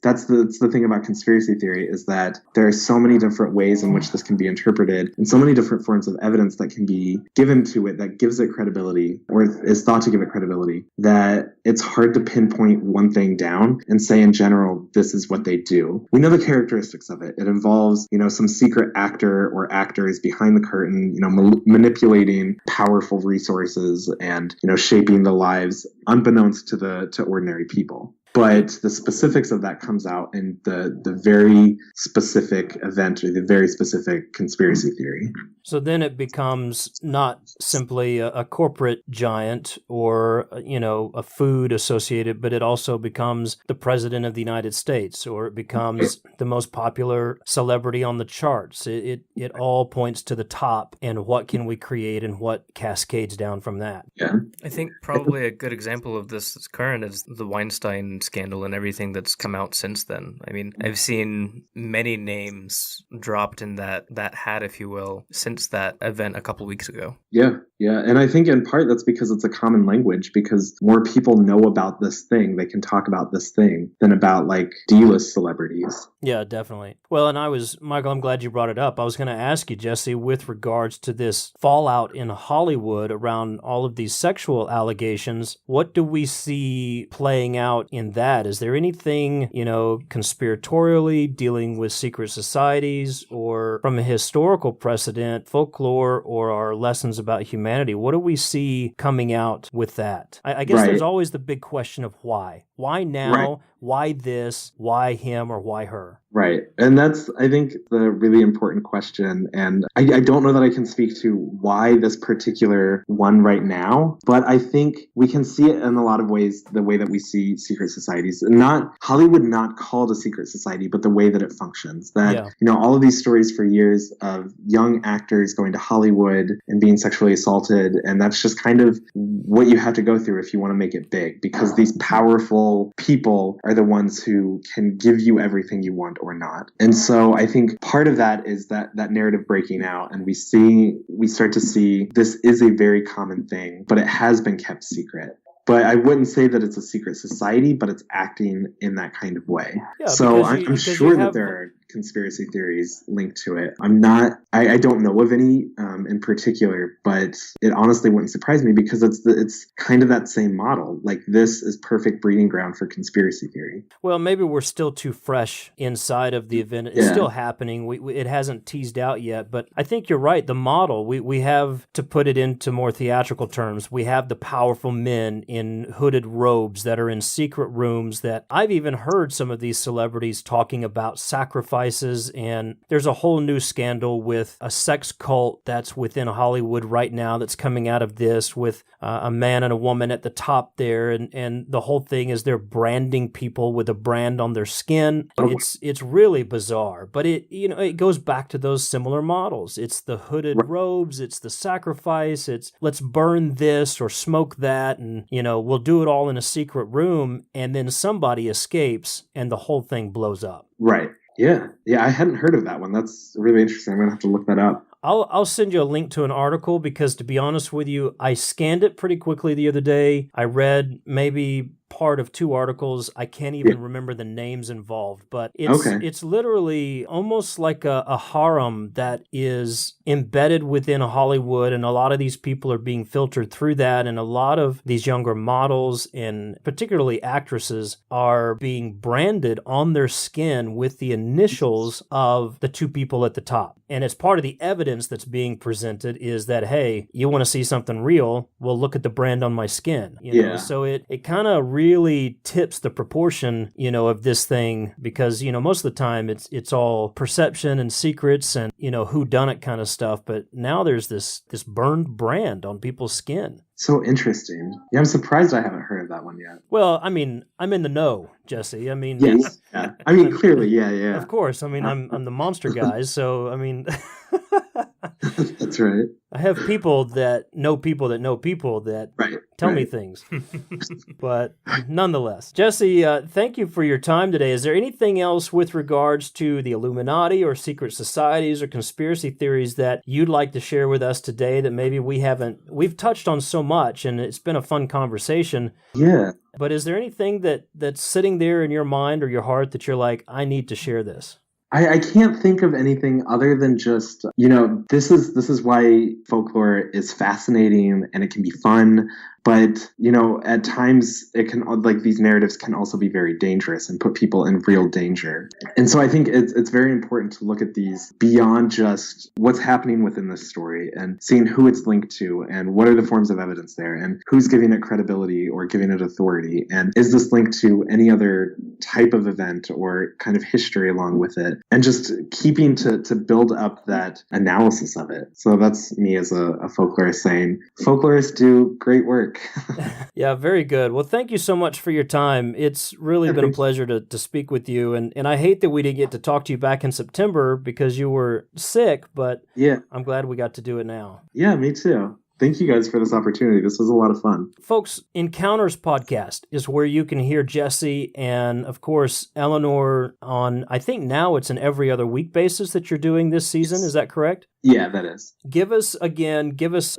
that's the thing about conspiracy theory, is that there are so many different ways in which this can be interpreted and so many different forms of evidence that can be given to it that gives it credibility, or is thought to give it credibility, that it's hard to pinpoint one thing down and say in general, this is what they do. We know the characteristics of it. It involves, some secret actor or actors behind the curtain, manipulating powerful resources and, shaping the lives unbeknownst to ordinary people. But the specifics of that comes out in the very specific event or the very specific conspiracy theory. So then it becomes not simply a corporate giant or, a food associated, but it also becomes the president of the United States, or it becomes the most popular celebrity on the charts. It all points to the top, and what can we create and what cascades down from that. Yeah. I think probably a good example of this that's current is the Weinstein scandal and everything that's come out since then. I mean, I've seen many names dropped in that hat, if you will, since that event a couple weeks ago. Yeah. And I think in part that's because it's a common language, because more people know about this thing. They can talk about this thing than about like D-list celebrities. Yeah, definitely. Well, and Michael, I'm glad you brought it up. I was going to ask you, Jesse, with regards to this fallout in Hollywood around all of these sexual allegations, what do we see playing out in that? Is there anything, conspiratorially dealing with secret societies, or from a historical precedent, folklore, or our lessons about humanity? What do we see coming out with that? I guess there's always the big question of why. Why now? Right. Why this? Why him or why her? Right. And that's, I think, the really important question. And I don't know that I can speak to why this particular one right now, but I think we can see it in a lot of ways, the way that we see secret societies. Hollywood not called a secret society, but the way that it functions. That, all of these stories for years of young actors going to Hollywood and being sexually assaulted. And that's just kind of what you have to go through if you want to make it big, because these powerful people are the ones who can give you everything you want or not. And so I think part of that is that narrative breaking out, and we start to see this is a very common thing, but it has been kept secret. But I wouldn't say that it's a secret society, but it's acting in that kind of way. Yeah, so I'm sure that there are conspiracy theories linked to it. I don't know of any in particular, but it honestly wouldn't surprise me because it's kind of that same model. Like, this is perfect breeding ground for conspiracy theory. Well, maybe we're still too fresh inside of the event. It's still happening. It hasn't teased out yet, but I think you're right. The model, we have, to put it into more theatrical terms, we have the powerful men in hooded robes that are in secret rooms that I've even heard some of these celebrities talking about sacrifices, and there's a whole new scandal with a sex cult that's within Hollywood right now that's coming out of this with a man and a woman at the top there, and the whole thing is they're branding people with a brand on their skin. It's really bizarre, but it goes back to those similar models. It's the hooded robes, it's the sacrifice, it's let's burn this or smoke that, and we'll do it all in a secret room, and then somebody escapes and the whole thing blows up. Right. Yeah. I hadn't heard of that one. That's really interesting. I'm gonna have to look that up. I'll send you a link to an article because, to be honest with you, I scanned it pretty quickly the other day. I read maybe part of 2 articles. I can't even remember the names involved, but it's literally almost like a harem that is embedded within Hollywood, and a lot of these people are being filtered through that, and a lot of these younger models and particularly actresses are being branded on their skin with the initials of the 2 people at the top. And it's part of the evidence that's being presented is that, hey, you want to see something real? Well, look at the brand on my skin. So it kind of really tips the proportion, of this thing because, most of the time it's all perception and secrets and, whodunit kind of stuff. But now there's this burned brand on people's skin. So interesting. Yeah, I'm surprised I haven't heard of that one yet. Well, I mean, I'm in the know, Jesse. I mean, yes. Yeah. I mean, clearly, yeah. Of course. I mean, I'm the monster guy, so I mean, that's right. I have people that know people that tell me things. But nonetheless, Jesse, thank you for your time today. Is there anything else with regards to the Illuminati or secret societies or conspiracy theories that you'd like to share with us today that maybe we've touched on so much and it's been a fun conversation? Yeah. But is there anything that's sitting there in your mind or your heart that you're like, I need to share this? I can't think of anything other than just, this is why folklore is fascinating and it can be fun. But, at times it can, like, these narratives can also be very dangerous and put people in real danger. And so I think it's very important to look at these beyond just what's happening within this story and seeing who it's linked to and what are the forms of evidence there and who's giving it credibility or giving it authority. And is this linked to any other type of event or kind of history along with it? And just keeping to build up that analysis of it. So that's me as a folklorist saying, folklorists do great work. Yeah, very good. Well, thank you so much for your time. It's really been a pleasure to speak with you. And I hate that we didn't get to talk to you back in September because you were sick, but I'm glad we got to do it now. Yeah, me too. Thank you guys for this opportunity. This was a lot of fun. Folks, Encounters Podcast is where you can hear Jesse and, of course, Eleanor on, I think now it's an every other week basis that you're doing this season. Is that correct? Yeah, that is. Give us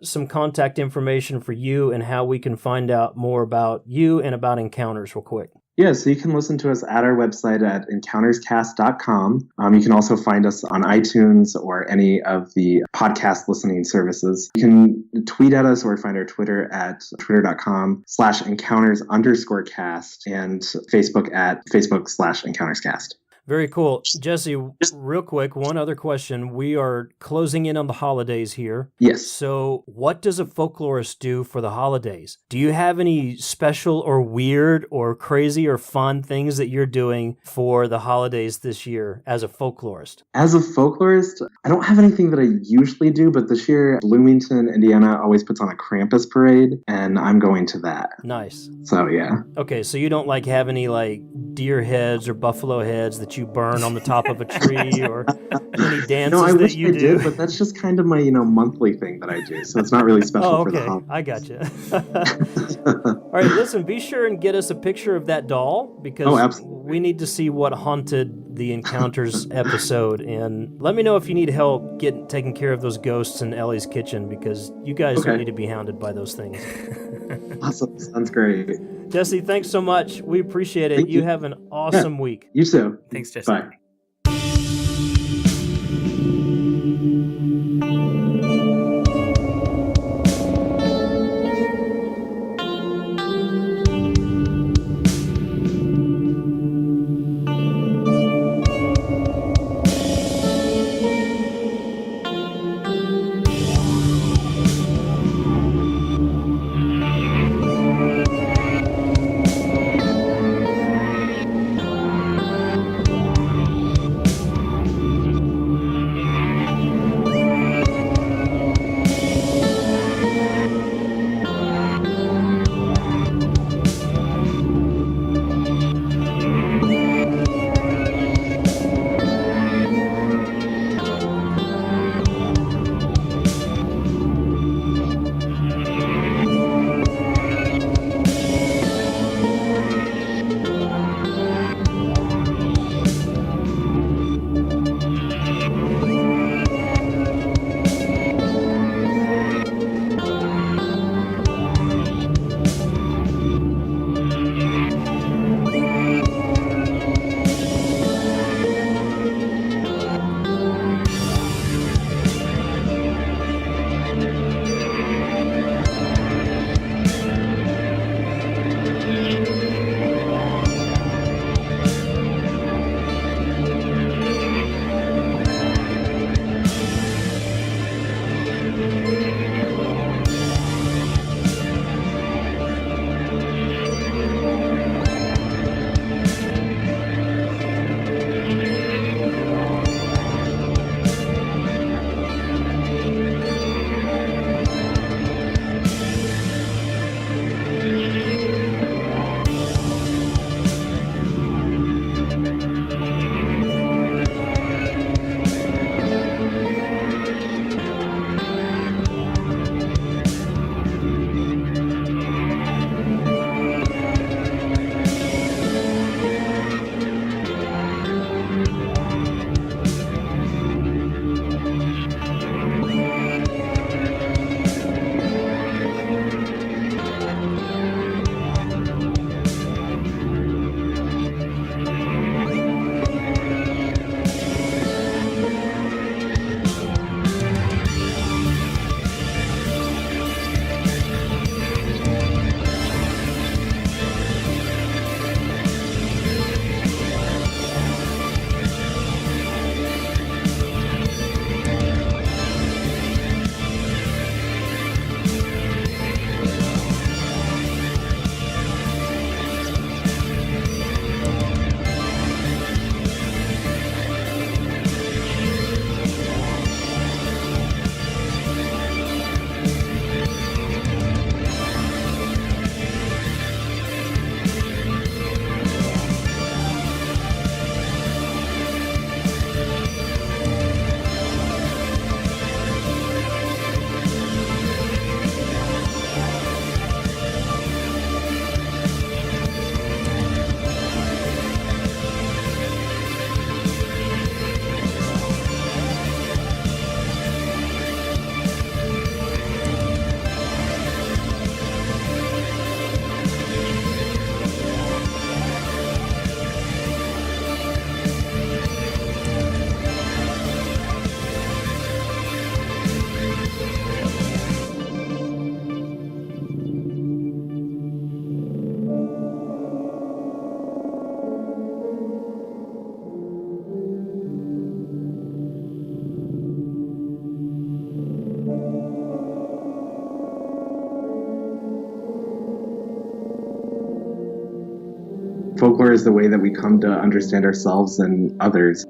some contact information for you and how we can find out more about you and about Encounters real quick. Yeah, so you can listen to us at our website at encounterscast.com. You can also find us on iTunes or any of the podcast listening services. You can tweet at us or find our Twitter at twitter.com/encounters_cast and Facebook at Facebook/encounterscast. Very cool. Jesse, real quick, one other question. We are closing in on the holidays here. Yes. So what does a folklorist do for the holidays? Do you have any special or weird or crazy or fun things that you're doing for the holidays this year as a folklorist? As a folklorist, I don't have anything that I usually do, but this year Bloomington, Indiana always puts on a Krampus parade, and I'm going to that. Nice. So, yeah. Okay, so you don't have any deer heads or buffalo heads that you burn on the top of a tree or any dances I wish that you I do? did, but that's just kind of my, monthly thing that I do. So it's not really special for the holiday. I gotcha. All right, listen, be sure and get us a picture of that doll because we need to see what haunted the Encounters episode. And let me know if you need help taking care of those ghosts in Ellie's kitchen because you guys don't need to be hounded by those things. Awesome. Sounds great. Jesse, thanks so much. We appreciate it. You have an awesome week. You too. Thanks, Jesse. Bye. Folklore is the way that we come to understand ourselves and others.